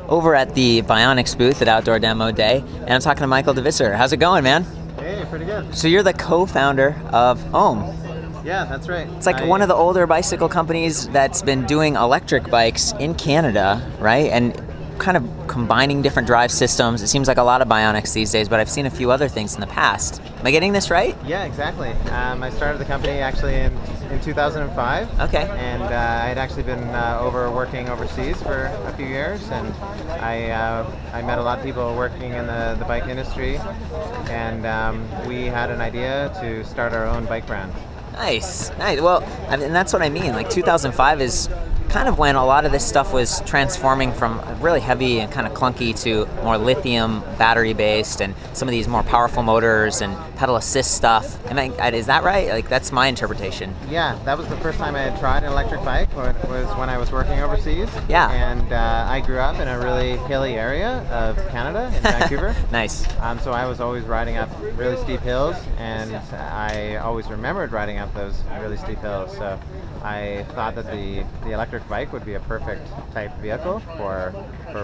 over at the BionX booth at Outdoor Demo Day, and I'm talking to Michael DeVisser. How's it going, man? Hey, pretty good. So you're the co-founder of OHM. Yeah, that's right. It's like one of the older bicycle companies that's been doing electric bikes in Canada, right? And kind of combining different drive systems. It seems like a lot of BionX these days, but I've seen a few other things in the past. Am I getting this right? Yeah, exactly. I started the company actually in 2005. Okay. And I had actually been working overseas for a few years, and I met a lot of people working in the bike industry, and we had an idea to start our own bike brand. Nice, nice. Well, and that's what I mean. Like 2005 is kind of when a lot of this stuff was transforming from really heavy and kind of clunky to more lithium battery based, and some of these more powerful motors and pedal assist stuff. Is that right? Like, that's my interpretation. Yeah, that was the first time I had tried an electric bike. Was when I was working overseas. Yeah. And I grew up in a really hilly area of Canada, in Vancouver. Nice. So I was always riding up really steep hills, and I always remembered riding up those really steep hills. So I thought that the electric bike would be a perfect type vehicle for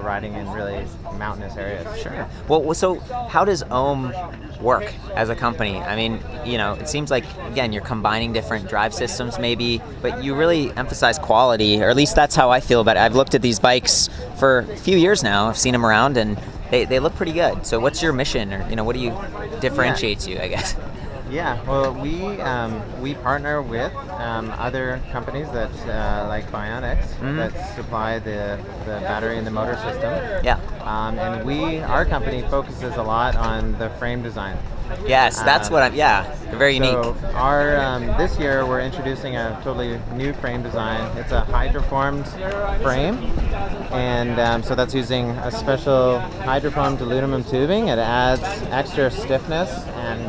riding in really mountainous areas. Sure. Well, so how does OHM work as a company? I mean, you know, it seems like, again, you're combining different drive systems maybe, but you really emphasize quality, or at least that's how I feel about it. I've looked at these bikes for a few years now. I've seen them around, and they look pretty good. So what's your mission, or, you know, what do you differentiates you, I guess? Yeah, well, we partner with other companies that like BionX that supply the battery and the motor system. Yeah. And our company focuses a lot on the frame design. Yes, that's what they're very unique. So this year we're introducing a totally new frame design. It's a hydroformed frame, and so that's using a special hydroformed aluminum tubing. It adds extra stiffness and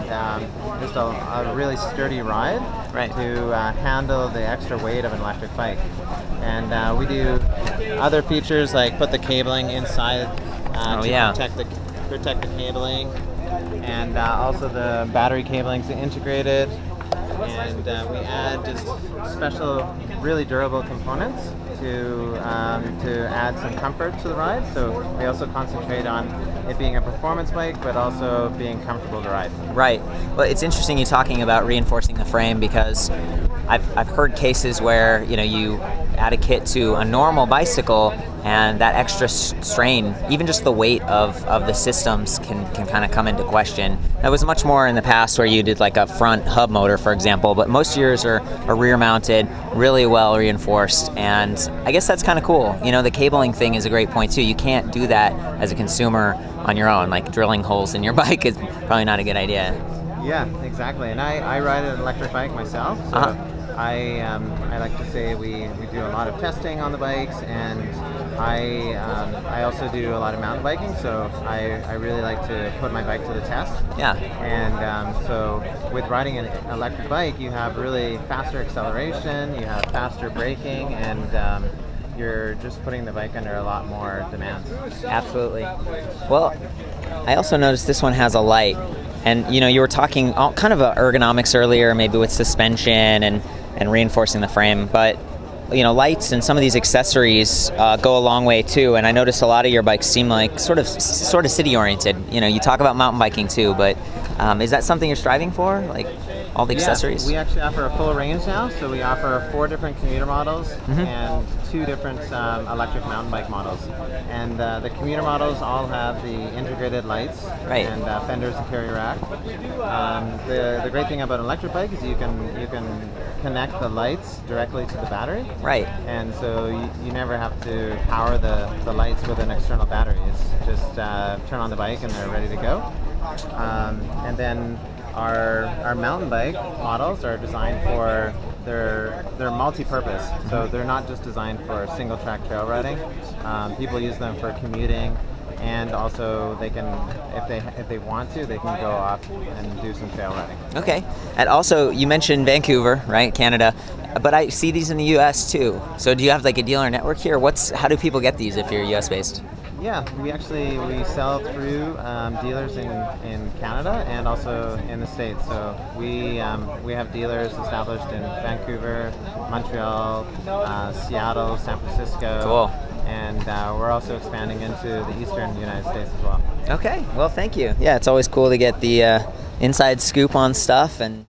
just a really sturdy ride to handle the extra weight of an electric bike. And we do other features like put the cabling inside to protect the cabling. And also the battery cabling is integrated, and we add just special, really durable components to add some comfort to the ride. So we also concentrate on it being a performance bike, but also being comfortable to ride. Right. Well, it's interesting you talking about reinforcing the frame, because I've heard cases where, you know, you add a kit to a normal bicycle, and that extra strain, even just the weight of the systems can kind of come into question. That was much more in the past where you did like a front hub motor, for example, but most of yours are rear mounted, really well reinforced, and I guess that's kind of cool. You know, the cabling thing is a great point too. You can't do that as a consumer on your own. Like, drilling holes in your bike is probably not a good idea. Yeah, exactly. And I ride an electric bike myself, so I like to say we do a lot of testing on the bikes, and I also do a lot of mountain biking, so I really like to put my bike to the test. Yeah. And so with riding an electric bike, you have really faster acceleration, you have faster braking, and you're just putting the bike under a lot more demands. Absolutely. Well, I also noticed this one has a light, and you know, you were talking all kind of ergonomics earlier, maybe with suspension and reinforcing the frame, but you know, lights and some of these accessories go a long way too. And I noticed a lot of your bikes seem like sort of city oriented. You know, you talk about mountain biking too, but is that something you're striving for? Like all the accessories? We actually offer a full range now. So we offer 4 different commuter models and 2 different electric mountain bike models. And the commuter models all have the integrated lights and fenders and carry rack. The great thing about an electric bike is you can connect the lights directly to the battery. Right. And so you never have to power the lights with an external battery. It's just turn on the bike and they're ready to go. And then our mountain bike models are designed for they're multi-purpose. So they're not just designed for single track trail riding. People use them for commuting, and also they can, if they want to, they can go off and do some trail riding. Okay. And also, you mentioned Vancouver, right, Canada, but I see these in the U.S. too. So do you have like a dealer network here? How do people get these if you're U.S. based? Yeah, we sell through dealers in Canada and also in the States. So we have dealers established in Vancouver, Montreal, Seattle, San Francisco. Cool. and we're also expanding into the eastern United States as well. Okay, well, thank you. Yeah, it's always cool to get the inside scoop on stuff. And